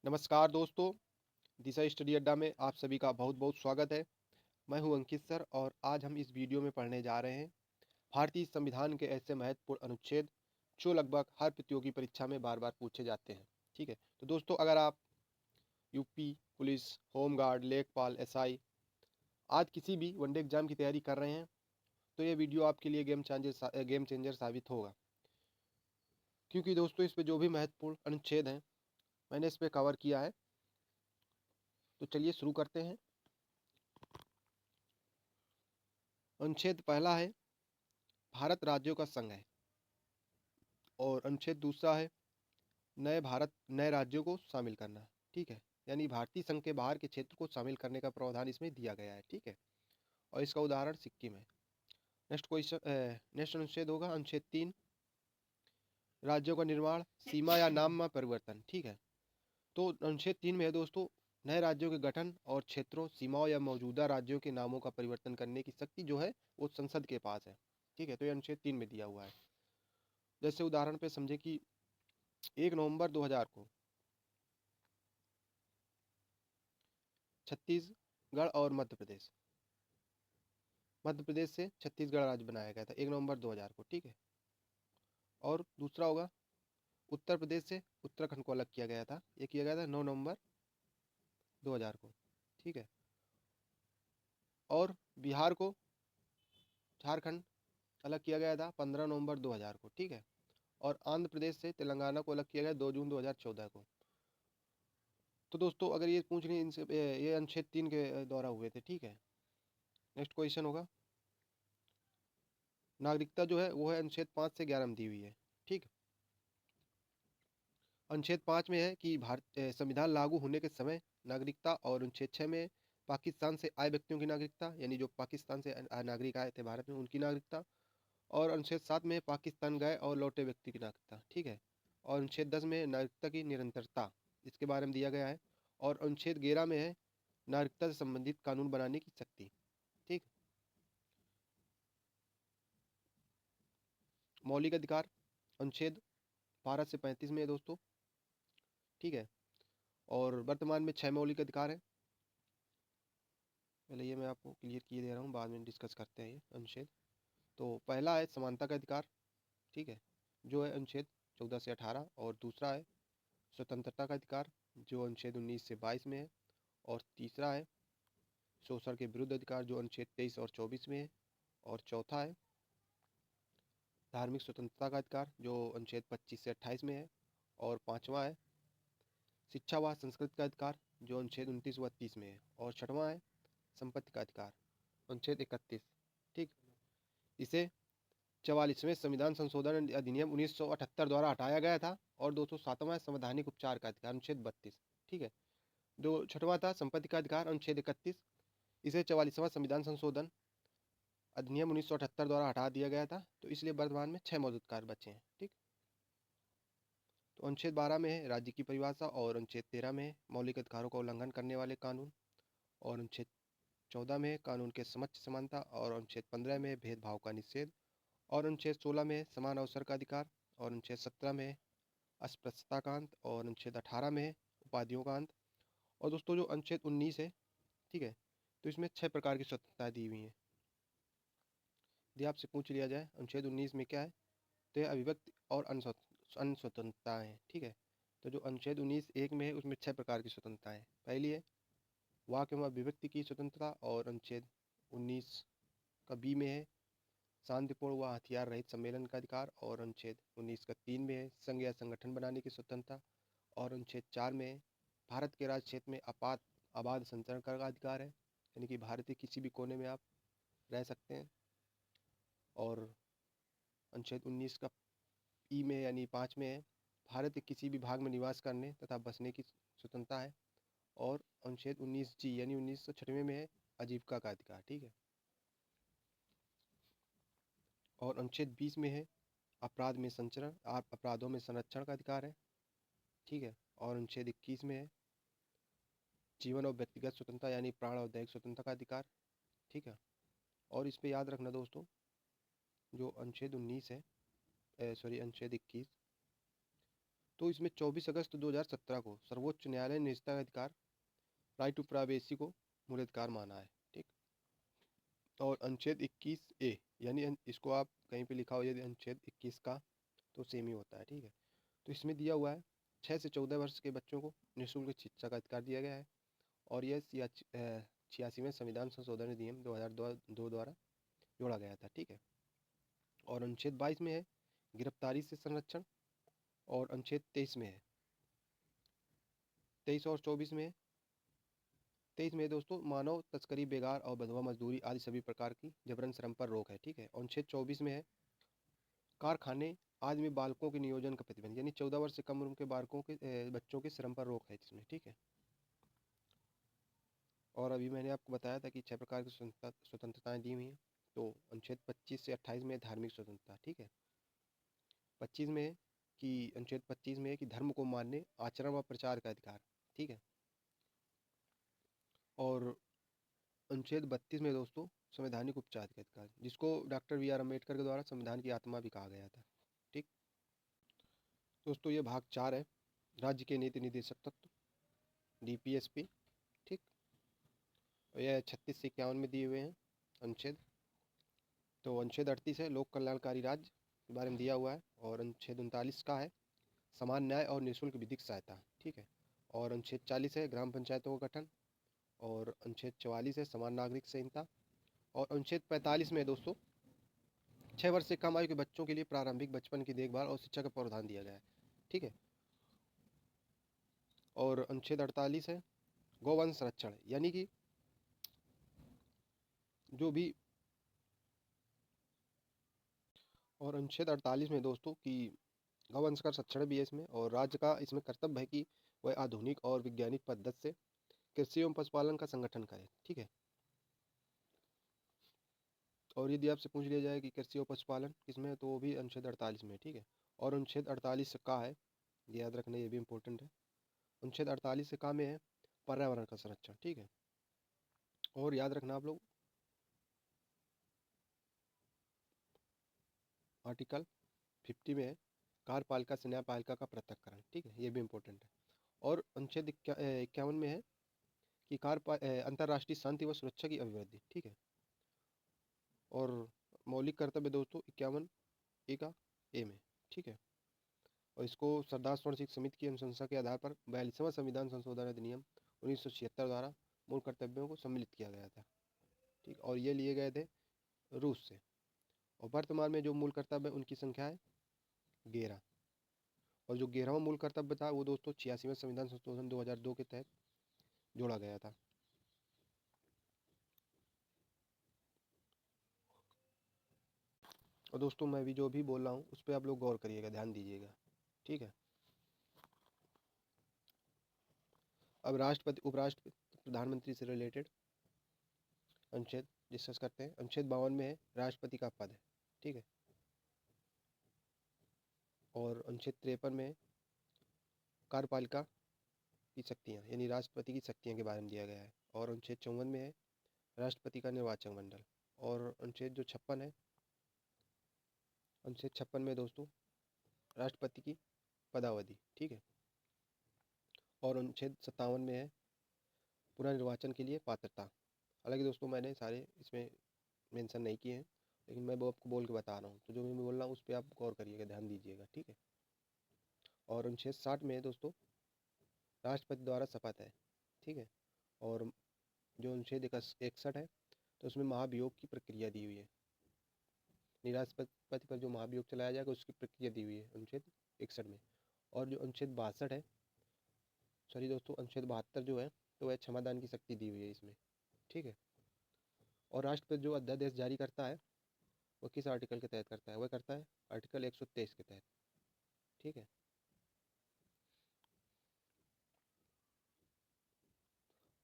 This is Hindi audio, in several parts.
नमस्कार दोस्तों, दिशा स्टडी अड्डा में आप सभी का बहुत बहुत स्वागत है। मैं हूं अंकित सर और आज हम इस वीडियो में पढ़ने जा रहे हैं भारतीय संविधान के ऐसे महत्वपूर्ण अनुच्छेद जो लगभग हर प्रतियोगी परीक्षा में बार बार पूछे जाते हैं। ठीक है, तो दोस्तों अगर आप यूपी पुलिस, होमगार्ड, लेखपाल, एसआई आज किसी भी वनडे एग्जाम की तैयारी कर रहे हैं तो ये वीडियो आपके लिए गेम चेंजर साबित होगा, क्योंकि दोस्तों इस पे जो भी महत्वपूर्ण अनुच्छेद हैं मैंने इस पे कवर किया है। तो चलिए शुरू करते हैं। अनुच्छेद पहला है भारत राज्यों का संघ है और अनुच्छेद दूसरा है नए राज्यों को शामिल करना। ठीक है, यानी भारतीय संघ के बाहर के क्षेत्र को शामिल करने का प्रावधान इसमें दिया गया है। ठीक है, और इसका उदाहरण सिक्किम है। नेक्स्ट अनुच्छेद होगा अनुच्छेद 3, राज्यों का निर्माण, सीमा या नाम में परिवर्तन। ठीक है, तो अनुच्छेद 3 में है दोस्तों, नए राज्यों के गठन और क्षेत्रों, सीमाओं या मौजूदा राज्यों के नामों का परिवर्तन करने की शक्ति जो है वो संसद के पास है। ठीक है, तो ये अनुच्छेद 3 में दिया हुआ है। जैसे उदाहरण पे समझे कि 1 नवंबर 2000 को छत्तीसगढ़ और मध्य प्रदेश से छत्तीसगढ़ राज्य बनाया गया था 1 नवंबर 2000 को। ठीक है, और दूसरा होगा उत्तर प्रदेश से उत्तराखंड को अलग किया गया था, ये किया गया था 9 नवंबर 2000 को। ठीक है, और बिहार को झारखंड अलग किया गया था 15 नवंबर 2000 को। ठीक है, और आंध्र प्रदेश से तेलंगाना को अलग किया गया 2 जून 2014 को। तो दोस्तों अगर ये पूछ रहे हैं इनसे, ये अनुच्छेद 3 के द्वारा हुए थे। ठीक है, नेक्स्ट क्वेश्चन होगा नागरिकता जो है वो है अनुच्छेद 5 से 11 में दी हुई है। ठीक, अनुच्छेद 5 में है कि भारत संविधान लागू होने के समय नागरिकता, और अनुच्छेद 6 में पाकिस्तान से आए व्यक्तियों की नागरिकता, यानी जो पाकिस्तान से नागरिक आए थे भारत में उनकी नागरिकता, और अनुच्छेद 7 में पाकिस्तान गए और लौटे व्यक्ति की नागरिकता। ठीक है, और अनुच्छेद 10 में नागरिकता की निरंतरता इसके बारे में दिया गया है, और अनुच्छेद 11 में है नागरिकता से संबंधित कानून बनाने की शक्ति। ठीक, मौलिक अधिकार अनुच्छेद 12 से 35 में है दोस्तों। ठीक है, और वर्तमान में 6 मौलिक अधिकार है। पहले ये मैं आपको क्लियर किए दे रहा हूँ, बाद में डिस्कस करते हैं ये अनुच्छेद। तो पहला है समानता का अधिकार। ठीक है, जो है अनुच्छेद 14 से 18, और दूसरा है स्वतंत्रता का अधिकार जो अनुच्छेद 19 से 22 में है, और तीसरा है शोषण के विरुद्ध अधिकार जो अनुच्छेद 23 और 24 में है, और चौथा है धार्मिक स्वतंत्रता का अधिकार जो अनुच्छेद 25 से 28 में है, और पांचवा है शिक्षा व संस्कृति का अधिकार जो अनुच्छेद 29 व 30 में है, और छठवां है संपत्ति का अधिकार अनुच्छेद 31। ठीक, इसे 44वें संविधान संशोधन अधिनियम 1978 द्वारा हटाया गया था, और 207वां संवैधानिक उपचार का अधिकार अनुच्छेद 32। ठीक है, जो छठवां था संपत्ति का अधिकार अनुच्छेद 31, इसे 44वां संविधान संशोधन अधिनियम 1978 द्वारा हटा दिया गया था, तो इसलिए वर्तमान में 6 मौजूद कार्य बचे हैं। ठीक, तो अनुच्छेद 12 में है राज्य की परिभाषा, और अनुच्छेद 13 में है मौलिक अधिकारों का उल्लंघन करने वाले कानून, और अनुच्छेद 14 में है कानून के समक्ष समानता, और अनुच्छेद 15 में है भेदभाव का निषेध, और अनुच्छेद 16 में है समान अवसर का अधिकार, और अनुच्छेद 17 में है अस्पृश्यता का अंत, और अनुच्छेद 18 में है उपाधियों का अंत। और दोस्तों जो अनुच्छेद 19 है, ठीक है, तो इसमें 6 प्रकार की स्वतंत्रताएं दी हुई हैं। यदि आपसे पूछ लिया जाए अनुच्छेद 19 में क्या है, तो यह अभिव्यक्ति और अनस्वतंत्रता है। ठीक है, तो जो अनुच्छेद 19 एक में है उसमें 6 प्रकार की स्वतंत्रताएं। पहली है वाक एवं अभिव्यक्ति की स्वतंत्रता, और अनुच्छेद 19 का बी में है शांतिपूर्ण व हथियार रहित सम्मेलन का अधिकार, और अनुच्छेद 19 का 3 में है संघ या संगठन बनाने की स्वतंत्रता, और अनुच्छेद 4 में भारत के राज्य क्षेत्र में आबाद संचरण का अधिकार है, यानी कि भारत के किसी भी कोने में आप रह सकते हैं। और अनुच्छेद 19 का ई में यानी 5 में है भारत के किसी भी भाग में निवास करने तथा बसने की स्वतंत्रता है, और अनुच्छेद 19 जी यानी 1996 में है आजीविका का अधिकार। ठीक है, और अनुच्छेद 20 में है अपराधों में संरक्षण का अधिकार है। ठीक है, और अनुच्छेद 21 में है जीवन और व्यक्तिगत स्वतंत्रता यानी प्राण और दैहिक स्वतंत्रता का अधिकार। ठीक है, और इस पे याद रखना दोस्तों, जो अनुच्छेद 19 है, अनुच्छेद 21 तो इसमें 24 अगस्त 2017 को सर्वोच्च न्यायालय ने निजता का अधिकार, राइट टू प्राइवेसी को मूल अधिकार माना है। ठीक। और अनुच्छेद 21A, यानी इसको आप कहीं पे लिखा हो यदि अनुच्छेद 21 का, तो सेम ही होता है। ठीक है। तो इसमें दिया हुआ है 6 से 14 वर्ष के बच्चों को निःशुल्क शिक्षा का अधिकार दिया गया है। और यह 86वें संविधान संशोधन अधिनियम 2002 द्वारा जोड़ा गया था। ठीक है। और अनुच्छेद 22 में है गिरफ्तारी से संरक्षण, और अनुच्छेद 23 में है 23 और 24 में है 23 में दोस्तों मानव तस्करी, बेगार और बंधुआ मजदूरी आदि सभी प्रकार की जबरन श्रम पर रोक है। ठीक है। और अनुच्छेद 24 में है कारखाने आदि में बालकों के नियोजन का प्रतिबंध, यानी 14 वर्ष से कम उम्र के बालकों के बच्चों के श्रम पर रोक है इसमें। ठीक है। और अभी मैंने आपको बताया था कि 6 प्रकार की स्वतंत्रताएं दी हुई हैं। तो अनुच्छेद 25 से 28 में धार्मिक स्वतंत्रता। ठीक है। 25 में है कि अनुच्छेद 25 में है कि धर्म को मानने, आचरण व प्रचार का अधिकार। ठीक है। और अनुच्छेद 32 में दोस्तों संवैधानिक उपचार का अधिकार, जिसको डॉक्टर BR अम्बेडकर के द्वारा संविधान की आत्मा भी कहा गया था। ठीक दोस्तों, ये भाग 4 है, राज्य के नीति निर्देशक तत्व, DPSP। ठीक। और यह 36 से 51 में दिए हुए हैं अनुच्छेद। तो अनुच्छेद 38 है लोक कल्याणकारी राज्य के बारे में दिया हुआ है। और अनुच्छेद 39 का है समान न्याय और निःशुल्क विधिक सहायता। ठीक है। और अनुच्छेद 40 है ग्राम पंचायतों का गठन। और अनुच्छेद 44 है समान नागरिक संहिता। और अनुच्छेद 45 में दोस्तों 6 वर्ष से कम आयु के बच्चों के लिए प्रारंभिक बचपन की देखभाल और शिक्षा का प्रावधान दिया गया है। ठीक है। और अनुच्छेद 48 है गौवंश संरक्षण, यानी कि जो भी। और अनुच्छेद 48 में दोस्तों कि गौवंश का संरक्षण भी है इसमें, और राज्य का इसमें कर्तव्य है कि वह आधुनिक और वैज्ञानिक पद्धति से कृषि एवं पशुपालन का संगठन करे। ठीक है। और यदि आपसे पूछ लिया जाए कि कृषि और पशुपालन किसमें है, तो वो भी अनुच्छेद 48 में है। ठीक है। और अनुच्छेद 48 का है, ये याद रखना, ये भी इम्पोर्टेंट है, अनुच्छेद 48 का में है पर्यावरण का संरक्षण। ठीक है। और याद रखना आप लोग आर्टिकल 50 में है कार्यपालिका से न्यायपालिका का पृथक्करण। ठीक है, ये भी इम्पोर्टेंट है। और अनुच्छेद 51 में है कि अंतर्राष्ट्रीय शांति व सुरक्षा की अभिवृद्धि। ठीक है। और मौलिक कर्तव्य दोस्तों 51A का ए में। ठीक है। और इसको सरदार स्वर्ण सिंह समिति की अनुशंसा के आधार पर 42वां संविधान संशोधन अधिनियम 1976 द्वारा मूल कर्तव्यों को सम्मिलित किया गया था। ठीक। और ये लिए गए थे रूस से। और वर्तमान में जो मूल कर्तव्य है उनकी संख्या है 11। और जो 11वां मूल कर्तव्य था वो दोस्तों 86वें संविधान संशोधन 2002 के तहत जोड़ा गया था। और दोस्तों मैं भी जो भी बोल रहा हूँ उस पर आप लोग गौर करिएगा, ध्यान दीजिएगा। ठीक है। अब राष्ट्रपति, उपराष्ट्रपति, प्रधानमंत्री से रिलेटेड अनुच्छेद डिस्कस करते हैं। अनुच्छेद 52 में है राष्ट्रपति का पद है। ठीक है। और अनुच्छेद 53 में कार्यपालिका की शक्तियाँ, यानी राष्ट्रपति की शक्तियाँ के बारे में दिया गया है। और अनुच्छेद 54 में है राष्ट्रपति का निर्वाचन मंडल। और अनुच्छेद जो 56 है, अनुच्छेद 56 में दोस्तों राष्ट्रपति की पदावधि। ठीक है। और अनुच्छेद 57 में है पुनर्निर्वाचन के लिए पात्रता। हालांकि दोस्तों मैंने सारे इसमें मेंशन नहीं किए हैं, लेकिन मैं वो आपको बोल के बता रहा हूँ, तो जो मैं बोल रहा हूँ उस पर आप गौर करिएगा, ध्यान दीजिएगा। ठीक है। और अनुच्छेद 60 में दोस्तों राष्ट्रपति द्वारा शपथ है। ठीक है। और जो अनुच्छेद 61 है तो उसमें महाभियोग की प्रक्रिया दी हुई है, राष्ट्रपति पर जो महाभियोग चलाया जाएगा उसकी प्रक्रिया दी हुई है अनुच्छेद 61 में। और जो अनुच्छेद 62 है, सॉरी दोस्तों अनुच्छेद 72 जो है तो वह क्षमादान की शक्ति दी हुई है इसमें। ठीक है। और राष्ट्रपति जो अध्यादेश जारी करता है वो किस आर्टिकल के तहत करता है, वह करता है आर्टिकल 123 के तहत। ठीक है।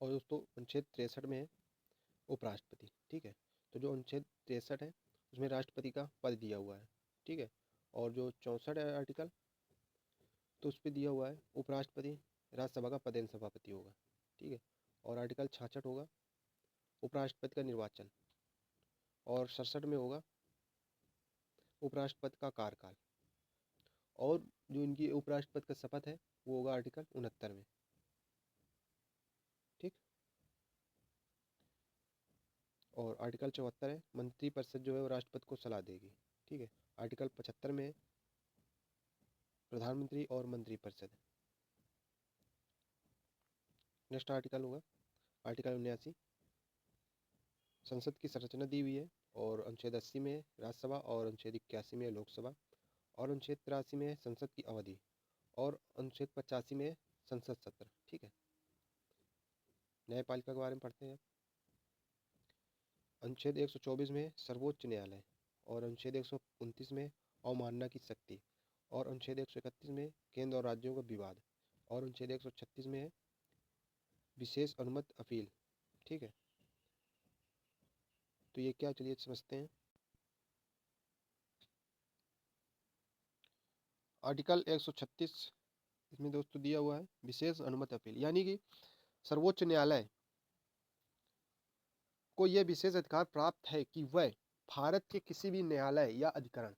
और दोस्तों अनुच्छेद 63 में है उपराष्ट्रपति। ठीक है। तो जो अनुच्छेद 63 है उसमें राष्ट्रपति का पद दिया हुआ है। ठीक है। और जो 64 है आर्टिकल, तो उस पर दिया हुआ है उपराष्ट्रपति राज्यसभा का पदेन सभापति होगा। ठीक है। और आर्टिकल 66 होगा उपराष्ट्रपति का निर्वाचन। और 67 में होगा उपराष्ट्रपति का कार्यकाल। और जो इनकी उपराष्ट्रपति का शपथ है वो होगा आर्टिकल 69 में। ठीक। और आर्टिकल 74 है, मंत्रिपरिषद जो है वो राष्ट्रपति को सलाह देगी। ठीक है। आर्टिकल 75 में प्रधानमंत्री और मंत्रिपरिषद। नेक्स्ट आर्टिकल होगा आर्टिकल 79, संसद की संरचना दी हुई है, और अनुच्छेद 80 में राज्यसभा, और अनुच्छेद 81 में लोकसभा, और अनुच्छेद 83 में संसद की अवधि, और अनुच्छेद 85 में संसद सत्र। ठीक है। न्यायपालिका के बारे में पढ़ते हैं। अनुच्छेद 124 में सर्वोच्च न्यायालय, और अनुच्छेद 129 में अवमानना की शक्ति, और अनुच्छेद 131 में केंद्र और राज्यों का विवाद, और अनुच्छेद 136 में विशेष अनुमति अपील। ठीक है। तो ये क्या, चलिए समझते हैं। आर्टिकल 136 इसमें दोस्तों दिया हुआ है विशेष अनुमति अपील, यानी कि सर्वोच्च न्यायालय को यह विशेष अधिकार प्राप्त है कि वह भारत के किसी भी न्यायालय या अधिकरण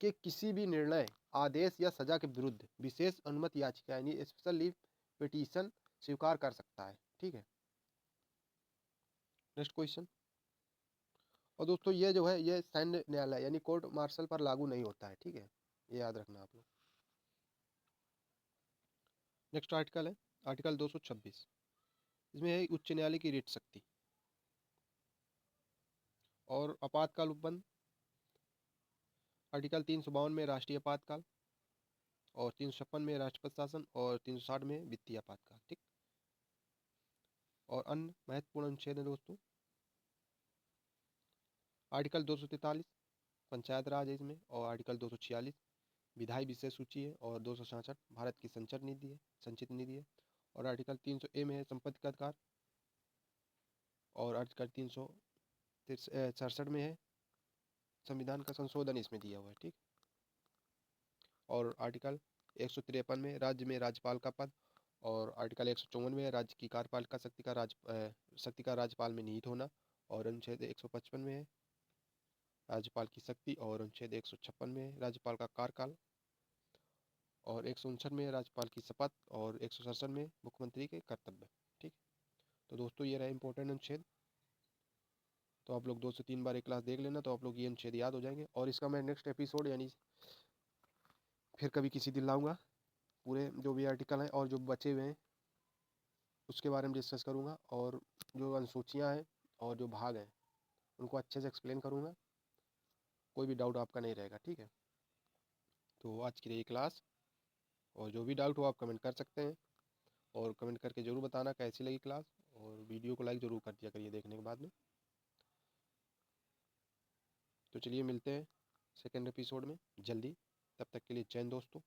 के किसी भी निर्णय, आदेश या सजा के विरुद्ध विशेष अनुमति याचिका यानी स्पेशल लीव पिटीशन स्वीकार कर सकता है। ठीक है। Next question. और दोस्तों ये जो है ये सैन्य न्यायालय यानी कोर्ट मार्शल पर लागू नहीं होता है। ठीक है, ये याद रखना आप लोग। नेक्स्ट आर्टिकल है आर्टिकल 226, इसमें है उच्च न्यायालय की रिट शक्ति और आपातकाल उपबंध। आर्टिकल 352 में राष्ट्रीय आपातकाल, और 356 में राष्ट्रपति शासन, और 360 में वित्तीय आपातकाल। ठीक। और अन्य महत्वपूर्ण अनुच्छेद है दोस्तों। आर्टिकल 243 पंचायत राज है इसमें, और आर्टिकल 246 विधायी विशेष सूची है, और 266 भारत की संचित निधि है, और आर्टिकल 300 ए में है संपत्ति का अधिकार, और आर्टिकल 367 में है संविधान का संशोधन, इसमें दिया हुआ है। ठीक। और आर्टिकल 153 में राज्य में राज्यपाल का पद, और आर्टिकल 154 में राज्य की कार्यपालिका शक्ति का राज्यपाल में निहित होना, और अनुच्छेद 155 में है राज्यपाल की शक्ति, और अनुच्छेद 156 में राज्यपाल का कार्यकाल, और 159 में राज्यपाल की शपथ, और 167 में मुख्यमंत्री के कर्तव्य। ठीक। तो दोस्तों ये रहे इंपॉर्टेंट अनुच्छेद। तो आप लोग 2 से 3 बार एक क्लास देख लेना, तो आप लोग ये अनुच्छेद याद हो जाएंगे। और इसका मैं नेक्स्ट एपिसोड यानी फिर कभी किसी दिन लाऊंगा, पूरे जो भी आर्टिकल हैं और जो बचे हुए हैं उसके बारे में डिस्कस करूंगा, और जो अनुसूचियां हैं और जो भाग हैं उनको अच्छे से एक्सप्लेन करूंगा, कोई भी डाउट आपका नहीं रहेगा। ठीक है। तो आज की रही क्लास, और जो भी डाउट हो आप कमेंट कर सकते हैं, और कमेंट करके ज़रूर बताना कैसी लगी क्लास, और वीडियो को लाइक ज़रूर कर दिया करिए देखने के बाद में। तो चलिए मिलते हैं सेकेंड एपिसोड में जल्दी, तब तक के लिए जय हिंद दोस्तों।